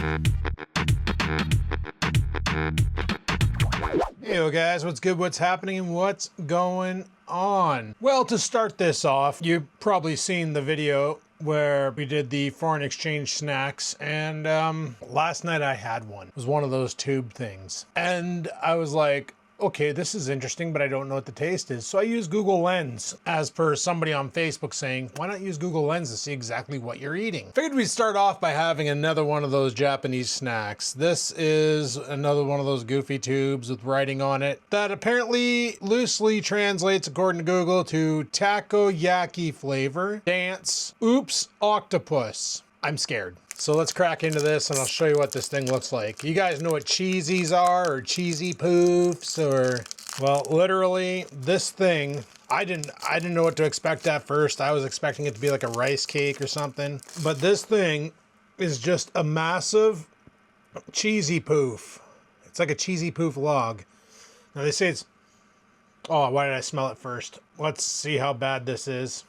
Hey guys, what's good, what's happening, and what's going on? Well, to start this off, you've probably seen the video where we did the foreign exchange snacks, and last night I had one. It was one of those tube things. And I was like, okay, this is interesting, but I don't know what the taste is. So I used Google Lens, as per somebody on Facebook saying, why not use Google Lens to see exactly what you're eating? Figured we'd start off by having another one of those Japanese snacks. This is another one of those goofy tubes with writing on it that apparently loosely translates, according to Google, to takoyaki flavor, dance, oops, octopus. I'm scared. So let's crack into this and I'll show you what this thing looks like. You guys know what cheesies are, or cheesy poofs, or, well, literally this thing, I didn't know what to expect at first. I was expecting it to be like a rice cake or something, but this thing is just a massive cheesy poof. It's like a cheesy poof log. Now they say it's, oh, why did I smell it first? Let's see how bad this is.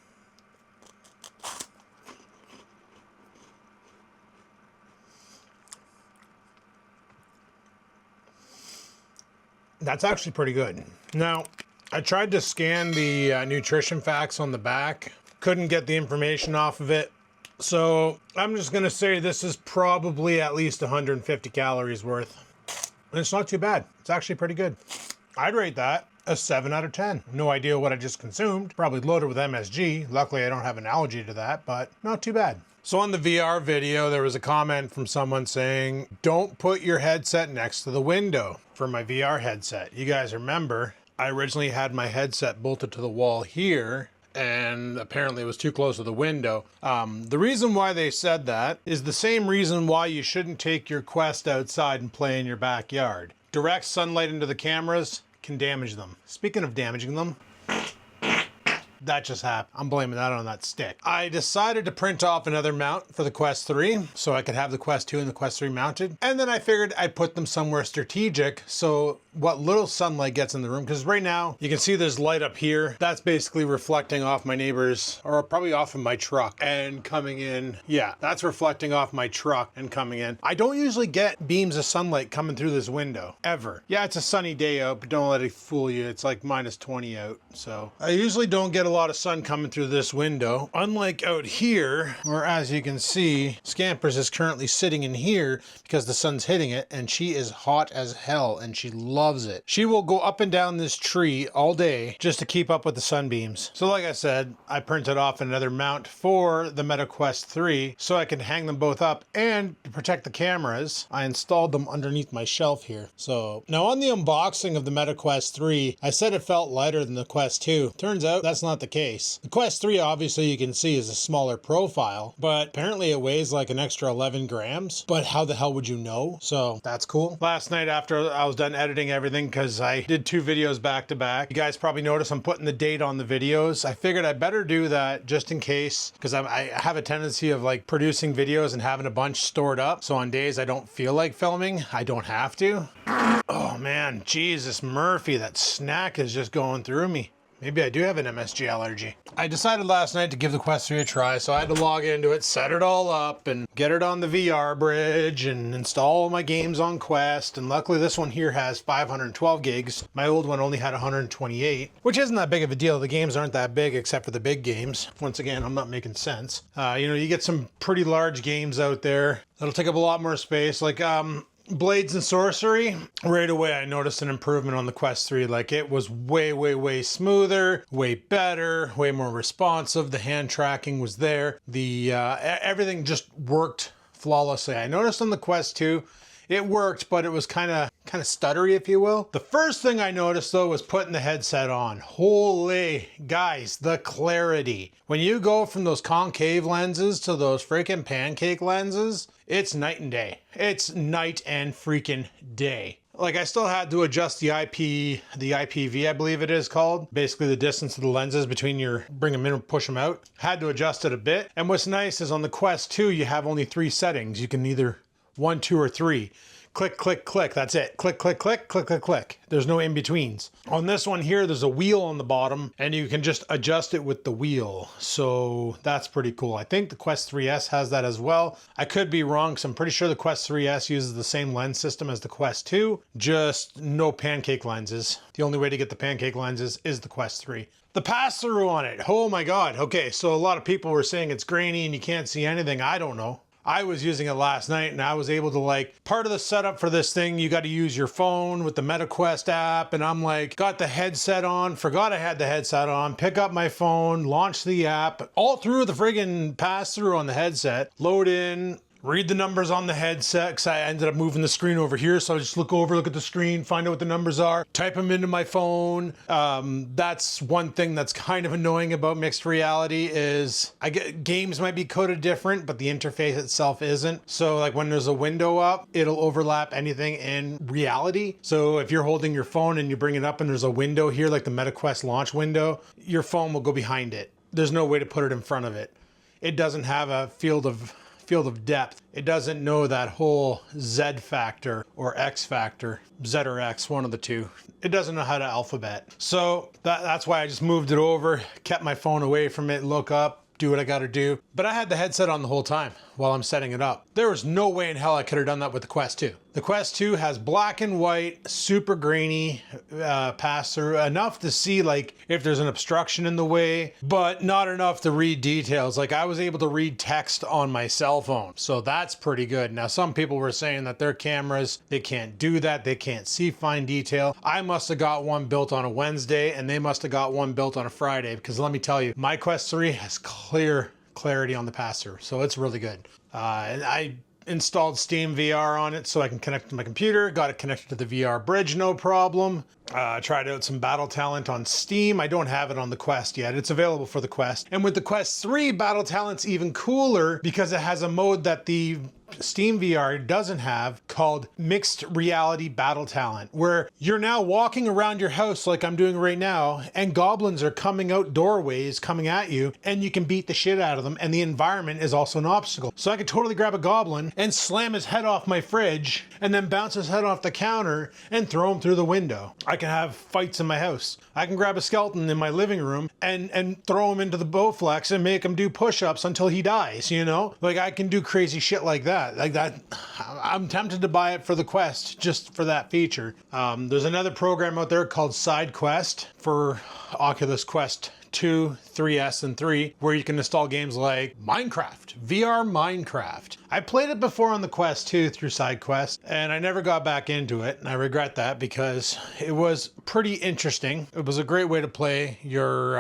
That's actually pretty good. Now, I tried to scan the nutrition facts on the back. Couldn't get the information off of it. So I'm just gonna say this is probably at least 150 calories worth. And it's not too bad. It's actually pretty good. I'd rate that a 7 out of 10. No idea what I just consumed. Probably loaded with MSG. Luckily, I don't have an allergy to that, but not too bad. So on the VR video, there was a comment from someone saying, don't put your headset next to the window for my VR headset. You guys remember, I originally had my headset bolted to the wall here, and apparently it was too close to the window. The reason why they said that is the same reason why you shouldn't take your Quest outside and play in your backyard. Direct sunlight into the cameras can damage them. Speaking of damaging them, that just happened. I'm blaming that on that stick. I decided to print off another mount for the Quest 3 so I could have the Quest 2 and the Quest 3 mounted. And then I figured I'd put them somewhere strategic so what little sunlight gets in the room, because right now you can see there's light up here. That's basically reflecting off my neighbor's, or probably off of my truck and coming in. Yeah, that's reflecting off my truck and coming in. I don't usually get beams of sunlight coming through this window, ever. Yeah, it's a sunny day out, but don't let it fool you. It's like -20 out. So I usually don't get a lot of sun coming through this window. Unlike out here, where as you can see, Scampers is currently sitting in here because the sun's hitting it, and she is hot as hell and she loves it. She will go up and down this tree all day just to keep up with the sunbeams. So like I said, I printed off another mount for the Meta Quest 3 so I can hang them both up, and to protect the cameras, I installed them underneath my shelf here. So now on the unboxing of the Meta Quest 3, I said it felt lighter than the Quest 2. Turns out that's not the case. The Quest 3 obviously you can see is a smaller profile, but apparently it weighs like an extra 11 grams. But how the hell would you know? So that's cool. Last night after I was done editing everything, because I did 2 videos back to back, you guys probably noticed I'm putting the date on the videos. I figured I better do that just in case, because I have a tendency of like producing videos and having a bunch stored up. So on days I don't feel like filming, I don't have to. Oh man, Jesus Murphy, that snack is just going through me. Maybe I do have an MSG allergy. I decided last night to give the Quest 3 a try, so I had to log into it, set it all up, and get it on the VR bridge, and install all my games on Quest, and luckily this one here has 512 gigs. My old one only had 128, which isn't that big of a deal. The games aren't that big except for the big games. Once again, I'm not making sense. You know, you get some pretty large games out there that'll take up a lot more space, like Blades and Sorcery. Right away I noticed an improvement on the Quest 3. Like, it was way smoother, way better, way more responsive. The hand tracking was there. The everything just worked flawlessly. I noticed on the Quest 2 it worked, but it was kind of stuttery, if you will. The first thing I noticed though was putting the headset on. Holy guys, the clarity. When you go from those concave lenses to those freaking pancake lenses, it's night and day. It's night and freaking day. Like, I still had to adjust the IPV, I believe it is called. Basically the distance of the lenses between your bring them in and push them out. Had to adjust it a bit. And what's nice is on the Quest 2, you have only 3 settings. You can either 1, 2, or 3. Click, click, click. That's it. Click, click, click, click, click, click. There's no in-betweens. On this one here, there's a wheel on the bottom and you can just adjust it with the wheel. So that's pretty cool. I think the Quest 3S has that as well. I could be wrong because I'm pretty sure the Quest 3S uses the same lens system as the Quest 2, just no pancake lenses. The only way to get the pancake lenses is the Quest 3. The pass-through on it, oh my God. Okay, so a lot of people were saying it's grainy and you can't see anything. I don't know. I was using it last night and I was able to, like, part of the setup for this thing, you got to use your phone with the MetaQuest app. And I'm like, got the headset on, forgot I had the headset on, pick up my phone, launch the app, all through the friggin' pass through on the headset, load in, read the numbers on the headset, because I ended up moving the screen over here. So I just look at the screen, find out what the numbers are, type them into my phone. That's one thing that's kind of annoying about mixed reality is I get games might be coded different, but the interface itself isn't. So like when there's a window up, it'll overlap anything in reality. So if you're holding your phone and you bring it up and there's a window here, like the MetaQuest launch window, your phone will go behind it. There's no way to put it in front of it. It doesn't have a field of depth. It doesn't know that whole Z factor or X factor, Z or X, one of the two. It doesn't know how to alphabet. So that's why I just moved it over, kept my phone away from it, look up, do what I gotta do. But I had the headset on the whole time while I'm setting it up. There was no way in hell I could have done that with the Quest 2. The Quest 2 has black and white, super grainy pass through, enough to see like if there's an obstruction in the way, but not enough to read details. Like I was able to read text on my cell phone. So that's pretty good. Now, some people were saying that their cameras, they can't do that. They can't see fine detail. I must have got one built on a Wednesday and they must have got one built on a Friday, because let me tell you, my Quest 3 has clarity on the pass through. So it's really good. And I installed Steam VR on it so I can connect to my computer, got it connected to the VR bridge, no problem. Tried out some Battle Talent on Steam. I don't have it on the Quest yet. It's available for the Quest. And with the Quest 3, Battle Talent's even cooler because it has a mode that the Steam VR doesn't have called Mixed Reality Battle Talent, where you're now walking around your house like I'm doing right now, and goblins are coming out doorways, coming at you, and you can beat the shit out of them, and the environment is also an obstacle. So I could totally grab a goblin and slam his head off my fridge, and then bounce his head off the counter and throw him through the window. I can have fights in my house. I can grab a skeleton in my living room and throw him into the Bowflex and make him do push-ups until he dies, you know? Like I can do crazy shit like that. I'm tempted to buy it for the Quest just for that feature. There's another program out there called SideQuest for Oculus Quest 2, 3S, and 3, where you can install games like Minecraft, VR Minecraft. I played it before on the Quest 2 through SideQuest, and I never got back into it, and I regret that because it was pretty interesting. It was a great way to play your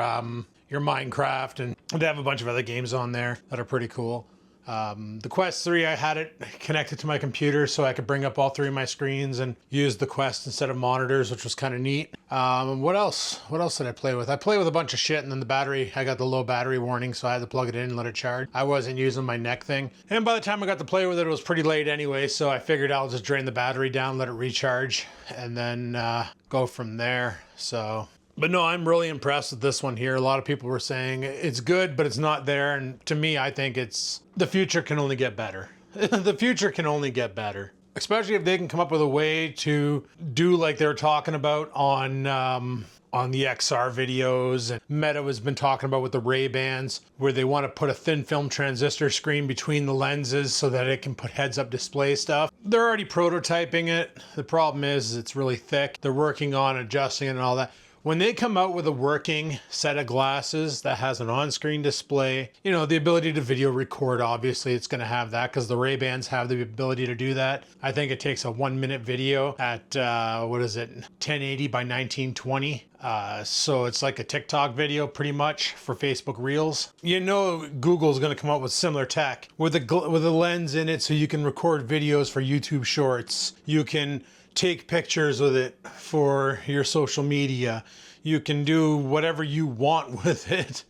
Minecraft, and they have a bunch of other games on there that are pretty cool. The Quest 3, I had it connected to my computer so I could bring up all three of my screens and use the Quest instead of monitors, which was kind of neat. What else? What else did I play with? I played with a bunch of shit, and then the battery, I got the low battery warning, so I had to plug it in and let it charge. I wasn't using my neck thing. And by the time I got to play with it, it was pretty late anyway, so I figured I'll just drain the battery down, let it recharge, and then go from there. But no, I'm really impressed with this one here. A lot of people were saying it's good, but it's not there. And to me, I think the future can only get better. The future can only get better. Especially if they can come up with a way to do like they were talking about on the XR videos. And Meta has been talking about with the Ray-Bans, where they want to put a thin film transistor screen between the lenses so that it can put heads-up display stuff. They're already prototyping it. The problem is it's really thick. They're working on adjusting it and all that. When they come out with a working set of glasses that has an on-screen display, you know, the ability to video record, obviously it's going to have that because the Ray-Bans have the ability to do that. I think it takes a 1-minute video at, 1080 by 1920. So it's like a TikTok video pretty much for Facebook Reels. You know, Google's going to come up with similar tech with a lens in it so you can record videos for YouTube Shorts. You can take pictures with it for your social media. You can do whatever you want with it.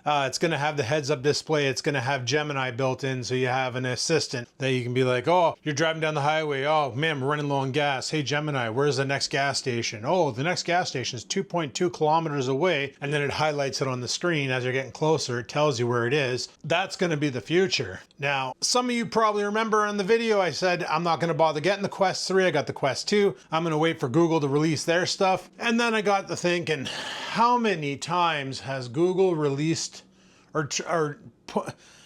It's going to have the heads-up display. It's going to have Gemini built in, so you have an assistant that you can be like, oh, you're driving down the highway. Oh, man, we're running low on gas. Hey, Gemini, where's the next gas station? Oh, the next gas station is 2.2 kilometers away, and then it highlights it on the screen as you're getting closer. It tells you where it is. That's going to be the future. Now, some of you probably remember in the video I said I'm not going to bother getting the Quest 3. I got the Quest 2. I'm going to wait for Google to release their stuff. And then I got to thinking, how many times has Google released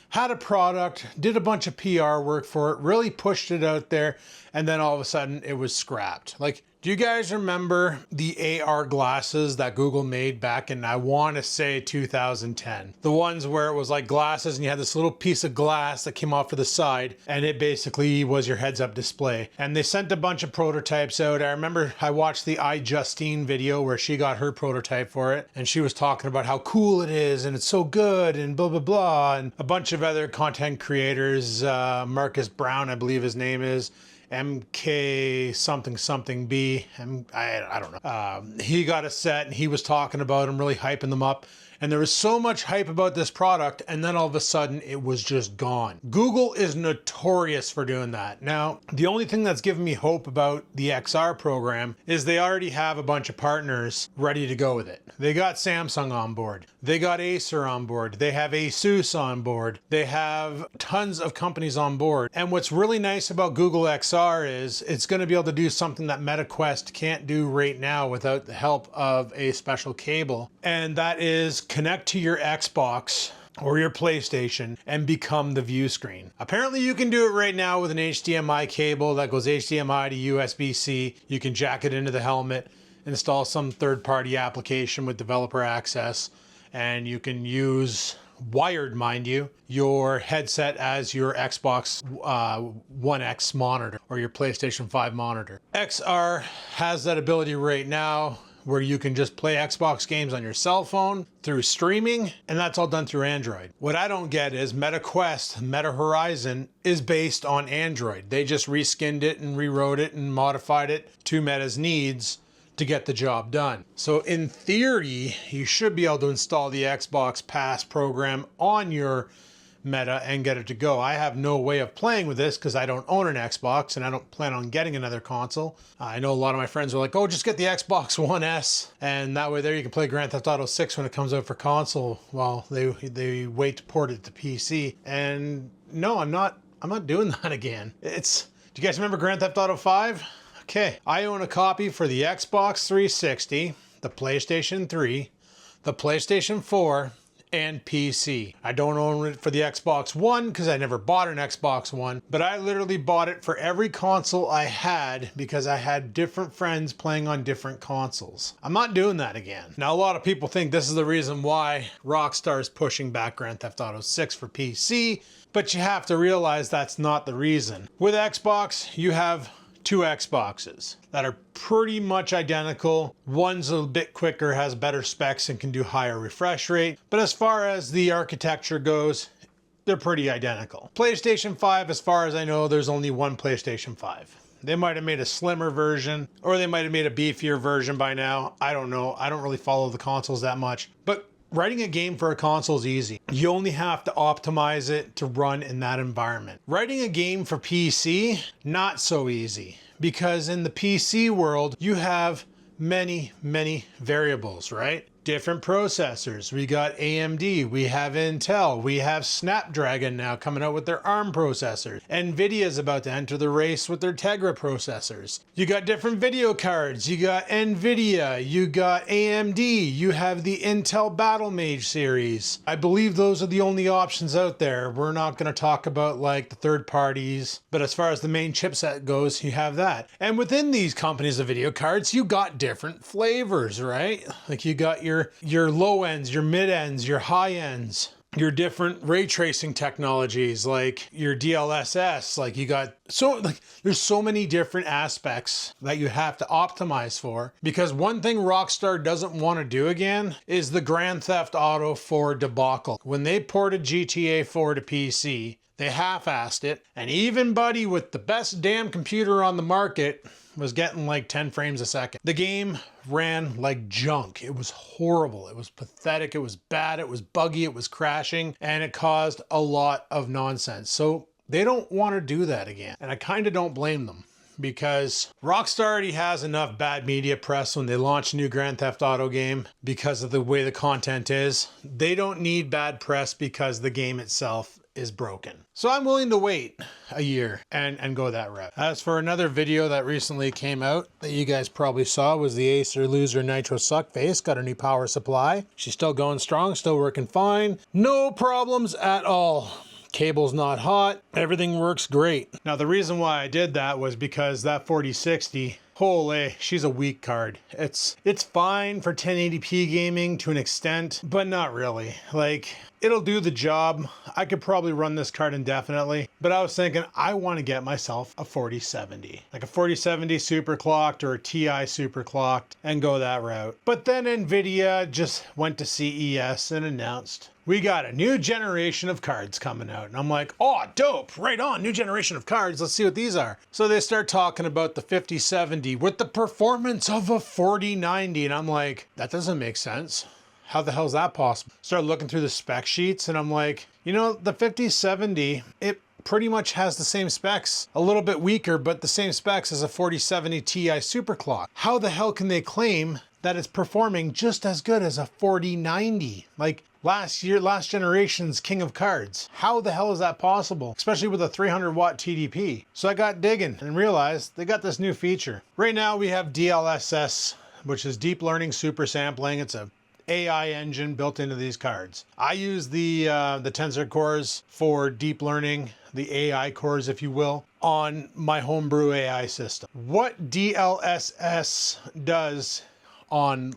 had a product, did a bunch of PR work for it, really pushed it out there, and then all of a sudden it was scrapped? Like, do you guys remember the AR glasses that Google made back in, I want to say 2010? The ones where it was like glasses and you had this little piece of glass that came off to the side and it basically was your heads-up display. And they sent a bunch of prototypes out. I remember I watched the iJustine video where she got her prototype for it and she was talking about how cool it is and it's so good and blah, blah, blah. And a bunch of other content creators, Marcus Brown, I believe his name is, MK something something B, I don't know. He got a set and he was talking about them, really hyping them up. And there was so much hype about this product, and then all of a sudden it was just gone. Google is notorious for doing that. Now, the only thing that's given me hope about the XR program is they already have a bunch of partners ready to go with it. They got Samsung on board. They got Acer on board. They have Asus on board. They have tons of companies on board. And what's really nice about Google XR is it's going to be able to do something that MetaQuest can't do right now without the help of a special cable. And that is connect to your Xbox or your PlayStation and become the view screen. Apparently you can do it right now with an HDMI cable that goes HDMI to USB-C. You can jack it into the helmet, install some third-party application with developer access, and you can use, wired mind you, your headset as your Xbox One X monitor or your PlayStation 5 monitor. XR has that ability right now where you can just play Xbox games on your cell phone through streaming, and that's all done through Android. What I don't get is MetaQuest, Meta Horizon, is based on Android. They just reskinned it and rewrote it and modified it to Meta's needs to get the job done. So in theory, you should be able to install the Xbox Pass program on your Meta and get it to go. I have no way of playing with this because I don't own an Xbox and I don't plan on getting another console. I know a lot of my friends are like, oh, just get the Xbox One S and that way there you can play Grand Theft Auto 6 when it comes out for console while they wait to port it to PC. And no, I'm not doing that again. Do you guys remember Grand Theft Auto 5? Okay, I own a copy for the Xbox 360, the PlayStation 3, the PlayStation 4, and PC. I don't own it for the Xbox One because I never bought an Xbox One, but I literally bought it for every console I had because I had different friends playing on different consoles. I'm not doing that again. Now, a lot of people think this is the reason why Rockstar is pushing back Grand Theft Auto 6 for PC, but you have to realize that's not the reason. With Xbox, you have two Xboxes that are pretty much identical. One's a bit quicker, has better specs, and can do higher refresh rate. But as far as the architecture goes, they're pretty identical. PlayStation 5, as far as I know, there's only one PlayStation 5. They might have made a slimmer version, or they might have made a beefier version by now. I don't know. I don't really follow the consoles that much. But writing a game for a console is easy. You only have to optimize it to run in that environment. Writing a game for PC, not so easy. Because in the PC world, you have many, many variables, right? Different processors. We got AMD, we have Intel, we have Snapdragon now coming out with their ARM processors. Nvidia's about to enter the race with their Tegra processors. You got different video cards. You got Nvidia, you got AMD, you have the Intel Battlemage series. I believe those are the only options out there. We're not going to talk about like the third parties, but as far as the main chipset goes, you have that. And within these companies of video cards, you got different flavors, right? Like you got your low ends, your mid ends, your high ends, your different ray tracing technologies, like your DLSS, like you got there's so many different aspects that you have to optimize for, because one thing Rockstar doesn't want to do again is the Grand Theft Auto 4 debacle. When they ported GTA 4 to PC, They half-assed it, and even Buddy with the best damn computer on the market was getting like 10 frames a second. The game ran like junk. It was horrible. It was pathetic. It was bad. It was buggy. It was crashing, and it caused a lot of nonsense. So they don't want to do that again, and I kind of don't blame them, because Rockstar already has enough bad media press when they launch a new Grand Theft Auto game because of the way the content is. They don't need bad press because the game itself is broken. So I'm willing to wait a year and go that route. As for another video that recently came out that you guys probably saw, was the Acer Loser Nitro Suckface. Got a new power supply. She's still going strong, still working fine. No problems at all. Cable's not hot. Everything works great. Now the reason why I did that was because that 4060, holy, she's a weak card. It's fine for 1080p gaming to an extent, but not really. Like, it'll do the job. I could probably run this card indefinitely, but I was thinking I want to get myself a 4070, like a 4070 super clocked or a TI super clocked, and go that route. But then Nvidia just went to CES and announced, we got a new generation of cards coming out. And I'm like, oh, dope, right on, new generation of cards. Let's see what these are. So they start talking about the 5070 with the performance of a 4090. And I'm like, that doesn't make sense. How the hell is that possible? Started looking through the spec sheets and I'm like, you know, the 5070, it pretty much has the same specs, a little bit weaker, but the same specs as a 4070 Ti superclock. How the hell can they claim that it's performing just as good as a 4090? Like, last generation's king of cards. How the hell is that possible? Especially with a 300 watt TDP. So I got digging and realized they got this new feature. Right now we have DLSS, which is deep learning super sampling. It's a AI engine built into these cards. I use the tensor cores for deep learning, the AI cores, if you will, on my homebrew AI system. What DLSS does on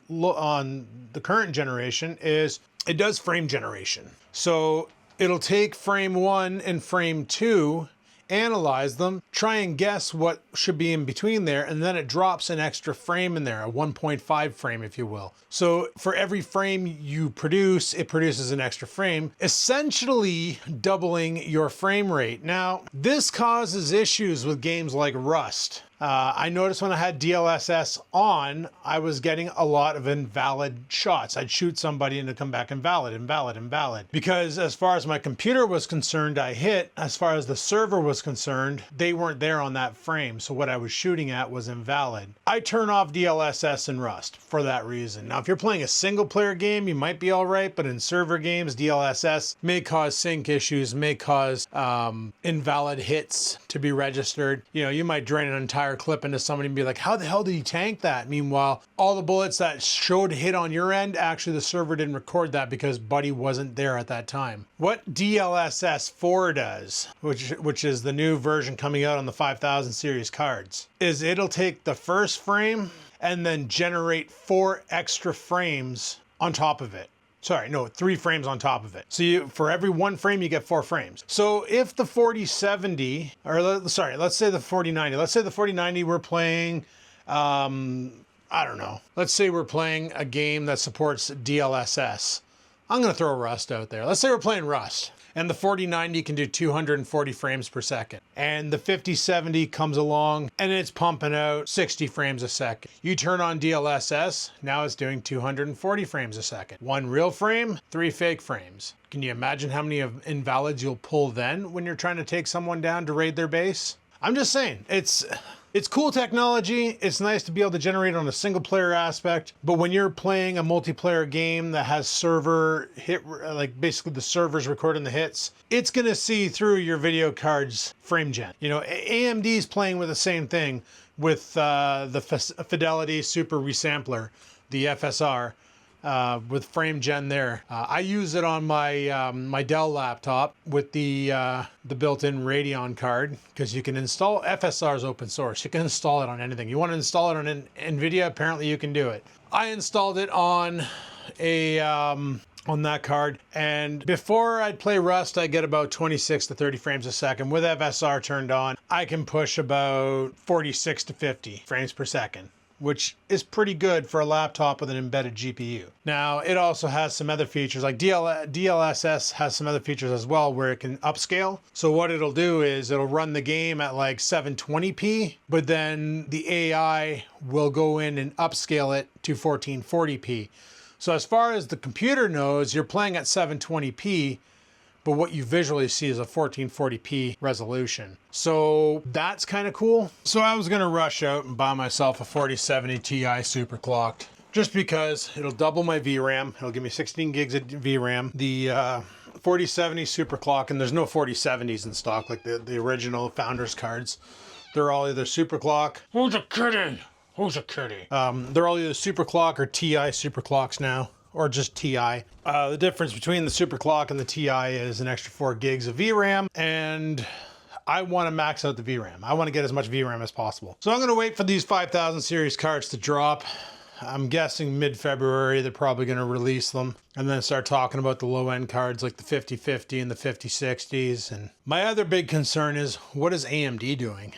the current generation is it does frame generation. So it'll take frame 1 and frame 2, analyze them, try and guess what should be in between there, and then it drops an extra frame in there, a 1.5 frame, if you will. So for every frame you produce, it produces an extra frame, essentially doubling your frame rate. Now, this causes issues with games like Rust. I noticed when I had DLSS on, I was getting a lot of invalid shots. I'd shoot somebody and it'd come back invalid, invalid, invalid. Because as far as my computer was concerned, I hit. As far as the server was concerned, they weren't there on that frame. So what I was shooting at was invalid. I turn off DLSS in Rust for that reason. Now, if you're playing a single player game, you might be all right, but in server games, DLSS may cause sync issues, may cause invalid hits to be registered. You know, you might drain an entire clip into somebody and be like, how the hell did he tank that? Meanwhile, all the bullets that showed hit on your end, actually the server didn't record that because Buddy wasn't there at that time. What DLSS 4 does, which is the new version coming out on the 5000 series cards, is it'll take the first frame and then generate 4 extra frames on top of it. Sorry, no, 3 frames on top of it. So for every 1 frame, you get 4 frames. So if the 4070, or let's say the 4090, let's say the 4090 we're playing, I don't know. Let's say we're playing a game that supports DLSS. I'm gonna throw Rust out there. Let's say we're playing Rust. And the 4090 can do 240 frames per second. And the 5070 comes along and it's pumping out 60 frames a second. You turn on DLSS, now it's doing 240 frames a second. 1 real frame, 3 fake frames. Can you imagine how many invalids you'll pull then when you're trying to take someone down to raid their base? I'm just saying, it's cool technology. It's nice to be able to generate on a single player aspect, but when you're playing a multiplayer game that has server hit, like basically the server's recording the hits, it's gonna see through your video card's frame gen. You know, AMD's playing with the same thing with the Fidelity Super Resampler, the FSR. With frame gen there. I use it on my my Dell laptop with the built-in Radeon card, because you can install FSR's open source. You can install it on anything. You want to install it on NVIDIA, apparently you can do it. I installed it on a on that card, and before I'd play Rust, I get about 26 to 30 frames a second. With FSR turned on, I can push about 46 to 50 frames per second. which is pretty good for a laptop with an embedded GPU. Now, it also has some other features, like DLSS has some other features as well where it can upscale. So what it'll do is it'll run the game at like 720p, but then the AI will go in and upscale it to 1440p. So as far as the computer knows, you're playing at 720p, but what you visually see is a 1440p resolution. So that's kind of cool. So I was gonna rush out and buy myself a 4070 Ti superclocked, just because it'll double my VRAM. It'll give me 16 gigs of VRAM. The 4070 superclock, and there's no 4070s in stock like the original Founders cards. They're all either superclock. Who's a kitty? Who's a kitty? They're all either superclock or Ti superclocks now, or just Ti. The difference between the superclock and the Ti is an extra 4 gigs of VRAM, and I want to max out the VRAM. I want to get as much VRAM as possible. So I'm going to wait for these 5000 series cards to drop. I'm guessing mid-February they're probably going to release them, and then start talking about the low-end cards like the 5050 and the 5060s. And my other big concern is, what is AMD doing?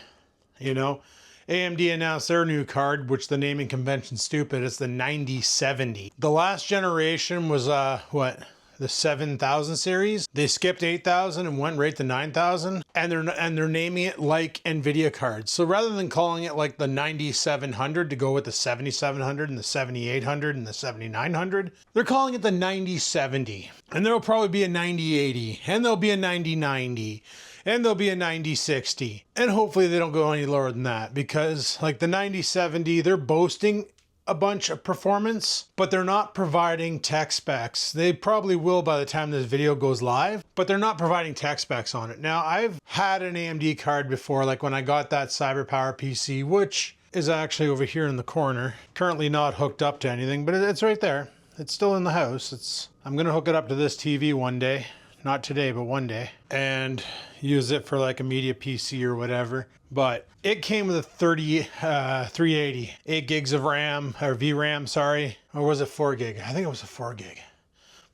You know, AMD announced their new card, which the naming convention's stupid. It's the 9070. The last generation was what? The 7000 series. They skipped 8000 and went right to 9000, and they're naming it like Nvidia cards. So rather than calling it like the 9700 to go with the 7700 and the 7800 and the 7900, they're calling it the 9070. And there'll probably be a 9080, and there'll be a 9090. And there'll be a 9060. And hopefully they don't go any lower than that, because like the 9070, they're boasting a bunch of performance, but they're not providing tech specs. They probably will by the time this video goes live, but they're not providing tech specs on it. Now, I've had an AMD card before, like when I got that CyberPower PC, which is actually over here in the corner. Currently not hooked up to anything, but it's right there. It's still in the house. I'm gonna hook it up to this TV one day. Not today, but one day, and use it for like a media PC or whatever. But it came with a 380, 8 gigs of RAM, or VRAM, sorry. Or was it 4 gig? I think it was a 4 gig.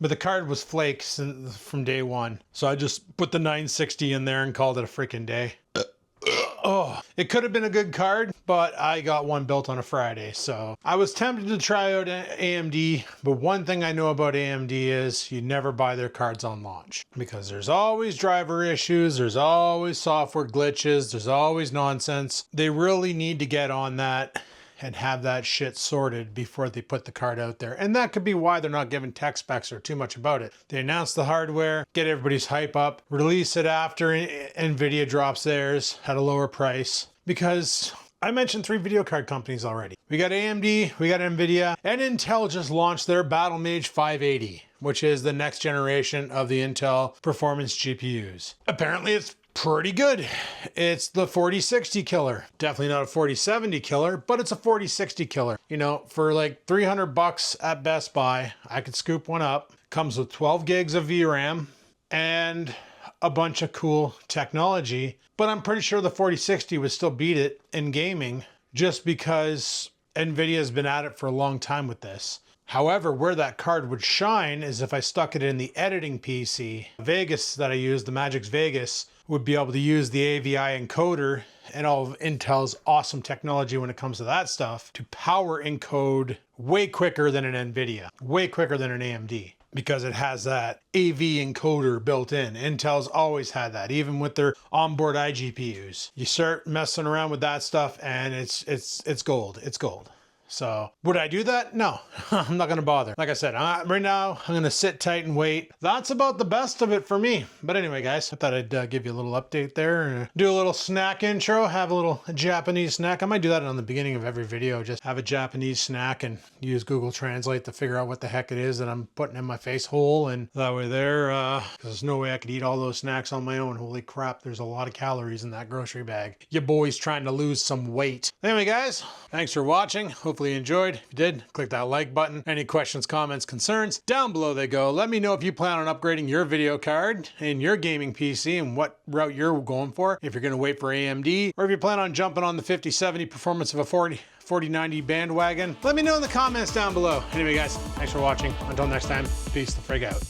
But the card was flakes from day one. So I just put the 960 in there and called it a freaking day. Oh, it could have been a good card, but I got one built on a Friday. So I was tempted to try out AMD, but one thing I know about AMD is you never buy their cards on launch, because there's always driver issues, there's always software glitches, there's always nonsense. They really need to get on that and have that shit sorted before they put the card out there. And that could be why they're not giving tech specs or too much about it. They announce the hardware, get everybody's hype up, release it after Nvidia drops theirs at a lower price. Because I mentioned 3 video card companies already. We got AMD, we got Nvidia, and Intel just launched their Battlemage 580, which is the next generation of the Intel performance GPUs. Apparently it's pretty good. It's the 4060 killer. Definitely not a 4070 killer, but it's a 4060 killer. You know, for like $300 at Best Buy, I could scoop one up. Comes with 12 gigs of VRAM and a bunch of cool technology, but I'm pretty sure the 4060 would still beat it in gaming, just because Nvidia has been at it for a long time with this. However, where that card would shine is if I stuck it in the editing PC. Vegas that I use, the Magix Vegas, would be able to use the AVI encoder and all of Intel's awesome technology when it comes to that stuff to power encode way quicker than an Nvidia, way quicker than an AMD, because it has that AV encoder built in. Intel's always had that, even with their onboard iGPUs. You start messing around with that stuff and it's gold. It's gold. So would I do that? No, I'm not going to bother. Like I said, right now I'm going to sit tight and wait. That's about the best of it for me. But anyway, guys, I thought I'd give you a little update there and do a little snack intro, have a little Japanese snack. I might do that on the beginning of every video, just have a Japanese snack and use Google Translate to figure out what the heck it is that I'm putting in my face hole. And that way there, because there's no way I could eat all those snacks on my own. Holy crap, there's a lot of calories in that grocery bag. Your boy's trying to lose some weight. Anyway, guys, thanks for watching. Hopefully you enjoyed. If you did, click that like button. Any questions, comments, concerns, down below they go. Let me know if you plan on upgrading your video card in your gaming PC and what route you're going for. If you're going to wait for AMD, or if you plan on jumping on the 5070 performance of a 4090 bandwagon. Let me know in the comments down below. Anyway, guys, thanks for watching. Until next time, peace the frig out.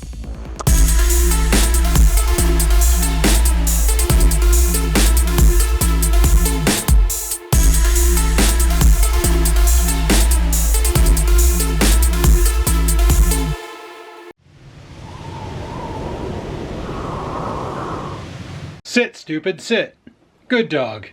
Sit, stupid, sit. Good dog.